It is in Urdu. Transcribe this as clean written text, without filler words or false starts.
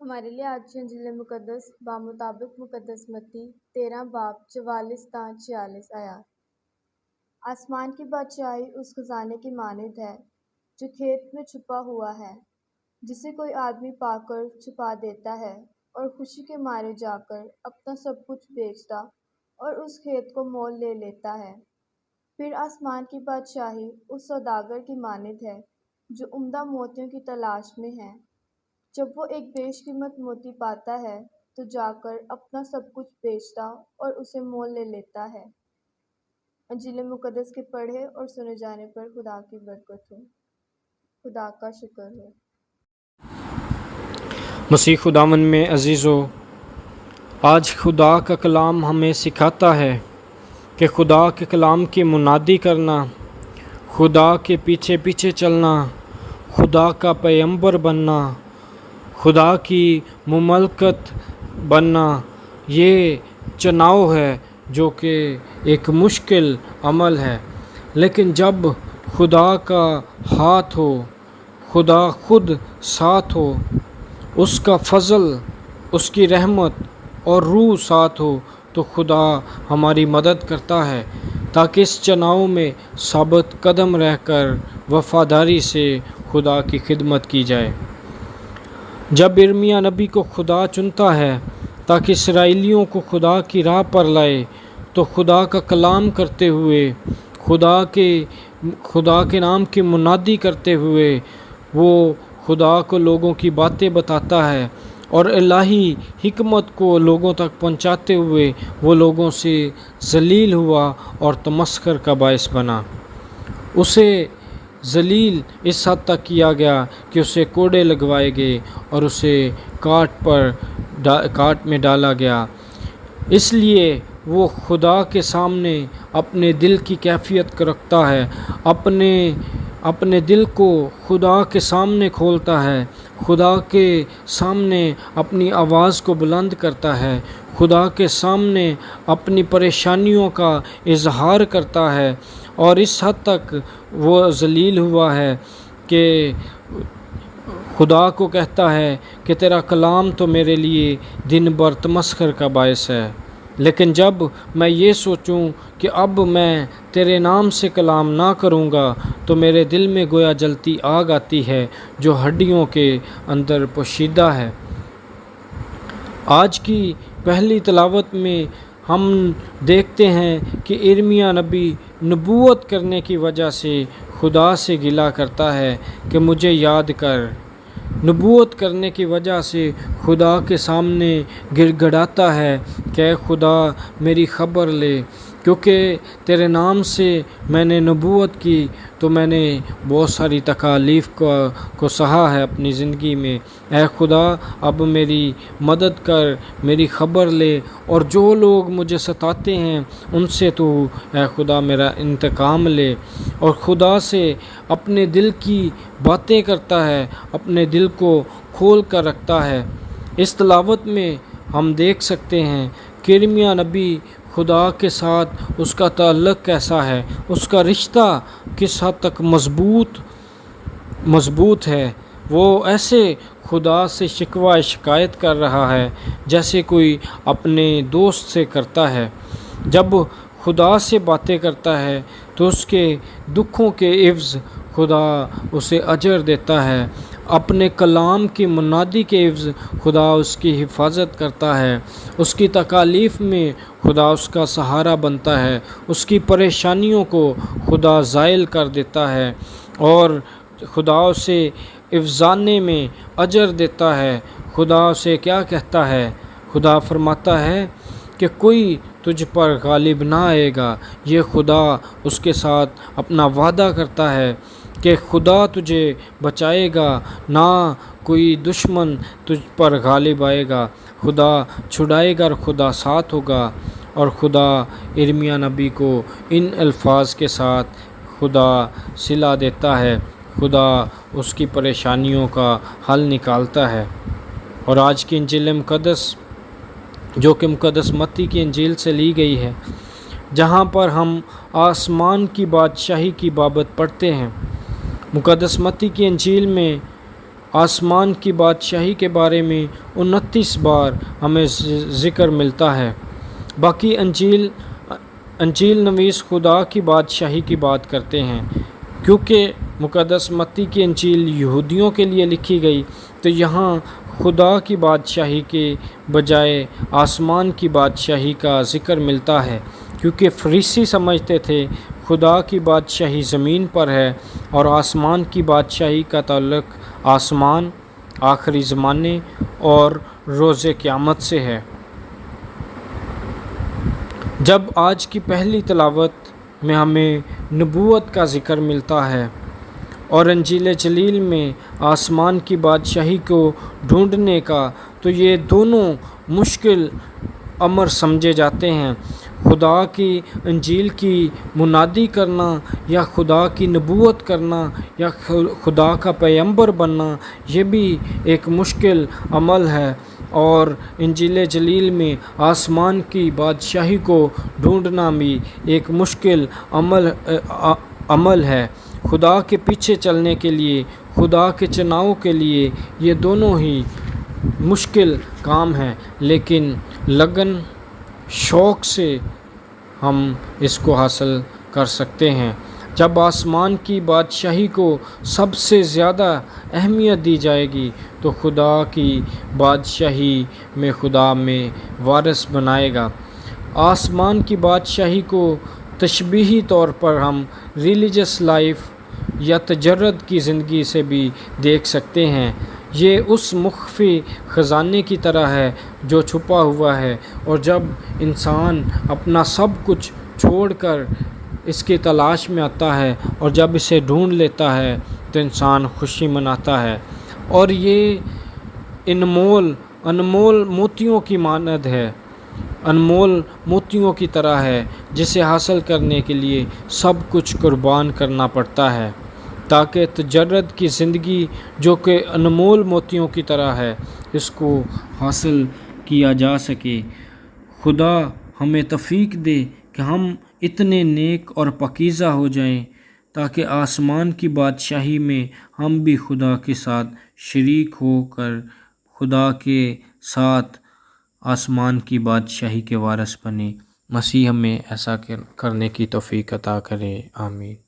ہمارے لیے آج کی انجیل مقدس بامطابق مقدس متی 13 باب 44 تا 46 آیات۔ آسمان کی بادشاہی اس خزانے کی مانند ہے جو کھیت میں چھپا ہوا ہے، جسے کوئی آدمی پا کر چھپا دیتا ہے اور خوشی کے مارے جا کر اپنا سب کچھ بیچتا اور اس کھیت کو مول لے لیتا ہے۔ پھر آسمان کی بادشاہی اس سوداگر کی مانند ہے جو عمدہ موتیوں کی تلاش میں ہے۔ جب وہ ایک بیش قیمت موتی پاتا ہے تو جا کر اپنا سب کچھ بیچتا اور اسے مول لے لیتا ہے۔ انجیل مقدس کے پڑھے اور سنے جانے پر خدا کی برکت ہو۔ خدا کا شکر ہو۔ مسیح خداوند میں عزیزو، آج خدا کا کلام ہمیں سکھاتا ہے کہ خدا کے کلام کی منادی کرنا، خدا کے پیچھے پیچھے چلنا، خدا کا پیغمبر بننا، خدا کی مملکت بننا، یہ چناؤ ہے جو کہ ایک مشکل عمل ہے، لیکن جب خدا کا ہاتھ ہو، خدا خود ساتھ ہو، اس کا فضل، اس کی رحمت اور روح ساتھ ہو تو خدا ہماری مدد کرتا ہے تاکہ اس چناؤ میں ثابت قدم رہ کر وفاداری سے خدا کی خدمت کی جائے۔ جب ارمیا نبی کو خدا چنتا ہے تاکہ اسرائیلیوں کو خدا کی راہ پر لائے تو خدا کا کلام کرتے ہوئے، خدا کے نام کی منادی کرتے ہوئے وہ خدا کو لوگوں کی باتیں بتاتا ہے اور الہی حکمت کو لوگوں تک پہنچاتے ہوئے وہ لوگوں سے ذلیل ہوا اور تمسخر کا باعث بنا۔ اسے ذلیل اس حد تک کیا گیا کہ اسے کوڑے لگوائے گئے اور اسے کاٹ میں ڈالا گیا۔ اس لیے وہ خدا کے سامنے اپنے دل کی کیفیت کو رکھتا ہے، اپنے دل کو خدا کے سامنے کھولتا ہے، خدا کے سامنے اپنی آواز کو بلند کرتا ہے، خدا کے سامنے اپنی پریشانیوں کا اظہار کرتا ہے، اور اس حد تک وہ ذلیل ہوا ہے کہ خدا کو کہتا ہے کہ تیرا کلام تو میرے لیے دن بھر تمسخر کا باعث ہے، لیکن جب میں یہ سوچوں کہ اب میں تیرے نام سے کلام نہ کروں گا تو میرے دل میں گویا جلتی آگ آتی ہے جو ہڈیوں کے اندر پوشیدہ ہے۔ آج کی پہلی تلاوت میں ہم دیکھتے ہیں کہ ارمیا نبی نبوت کرنے کی وجہ سے خدا سے گلہ کرتا ہے کہ مجھے یاد کر۔ نبوت کرنے کی وجہ سے خدا کے سامنے گڑ گڑاتا ہے کہ اے خدا میری خبر لے، کیونکہ تیرے نام سے میں نے نبوت کی تو میں نے بہت ساری تکالیف کو سہا ہے اپنی زندگی میں۔ اے خدا اب میری مدد کر، میری خبر لے، اور جو لوگ مجھے ستاتے ہیں ان سے تو اے خدا میرا انتقام لے۔ اور خدا سے اپنے دل کی باتیں کرتا ہے، اپنے دل کو کھول کر رکھتا ہے۔ اس تلاوت میں ہم دیکھ سکتے ہیں کہ ارمیا نبی خدا کے ساتھ اس کا تعلق کیسا ہے، اس کا رشتہ کس حد تک مضبوط ہے۔ وہ ایسے خدا سے شکوہ شکایت کر رہا ہے جیسے کوئی اپنے دوست سے کرتا ہے۔ جب خدا سے باتیں کرتا ہے تو اس کے دکھوں کے عوض خدا اسے اجر دیتا ہے، اپنے کلام کی منادی کے عوض خدا اس کی حفاظت کرتا ہے، اس کی تکالیف میں خدا اس کا سہارا بنتا ہے، اس کی پریشانیوں کو خدا زائل کر دیتا ہے اور خدا اسے افزانے میں اجر دیتا ہے۔ خدا اسے کیا کہتا ہے؟ خدا فرماتا ہے کہ کوئی تجھ پر غالب نہ آئے گا۔ یہ خدا اس کے ساتھ اپنا وعدہ کرتا ہے کہ خدا تجھے بچائے گا، نہ کوئی دشمن تجھ پر غالب آئے گا، خدا چھڑائے گا اور خدا ساتھ ہوگا۔ اور خدا ارمیا نبی کو ان الفاظ کے ساتھ خدا صلہ دیتا ہے، خدا اس کی پریشانیوں کا حل نکالتا ہے۔ اور آج کی انجیل مقدس جو کہ مقدس متی کی انجیل سے لی گئی ہے، جہاں پر ہم آسمان کی بادشاہی کی بابت پڑھتے ہیں، مقدس متی کی انجیل میں آسمان کی بادشاہی کے بارے میں 29 بار ہمیں ذکر ملتا ہے۔ باقی انجیل نویس خدا کی بادشاہی کی بات کرتے ہیں، کیونکہ مقدس متی کی انجیل یہودیوں کے لیے لکھی گئی، تو یہاں خدا کی بادشاہی کے بجائے آسمان کی بادشاہی کا ذکر ملتا ہے، کیونکہ فریسی سمجھتے تھے خدا کی بادشاہی زمین پر ہے اور آسمان کی بادشاہی کا تعلق آسمان، آخری زمانے اور روز قیامت سے ہے۔ جب آج کی پہلی تلاوت میں ہمیں نبوت کا ذکر ملتا ہے اور انجیل جلیل میں آسمان کی بادشاہی کو ڈھونڈنے کا، تو یہ دونوں مشکل امر سمجھے جاتے ہیں۔ خدا کی انجیل کی منادی کرنا یا خدا کی نبوت کرنا یا خدا کا پیغمبر بننا، یہ بھی ایک مشکل عمل ہے، اور انجیل جلیل میں آسمان کی بادشاہی کو ڈھونڈنا بھی ایک مشکل عمل ہے۔ خدا کے پیچھے چلنے کے لیے، خدا کے چناؤ کے لیے یہ دونوں ہی مشکل کام ہیں، لیکن لگن شوق سے ہم اس کو حاصل کر سکتے ہیں۔ جب آسمان کی بادشاہی کو سب سے زیادہ اہمیت دی جائے گی تو خدا کی بادشاہی میں خدا میں وارث بنائے گا۔ آسمان کی بادشاہی کو تشبیہی طور پر ہم ریلیجس لائف یا تجرد کی زندگی سے بھی دیکھ سکتے ہیں۔ یہ اس مخفی خزانے کی طرح ہے جو چھپا ہوا ہے، اور جب انسان اپنا سب کچھ چھوڑ کر اس کی تلاش میں آتا ہے اور جب اسے ڈھونڈ لیتا ہے تو انسان خوشی مناتا ہے، اور یہ انمول موتیوں کی مانند ہے، انمول موتیوں کی طرح ہے، جسے حاصل کرنے کے لیے سب کچھ قربان کرنا پڑتا ہے تاکہ تجرد کی زندگی جو کہ انمول موتیوں کی طرح ہے اس کو حاصل کیا جا سکے۔ خدا ہمیں توفیق دے کہ ہم اتنے نیک اور پاکیزہ ہو جائیں تاکہ آسمان کی بادشاہی میں ہم بھی خدا کے ساتھ شریک ہو کر خدا کے ساتھ آسمان کی بادشاہی کے وارث بنیں۔ مسیح ہمیں ایسا کرنے کی توفیق عطا کرے، آمین۔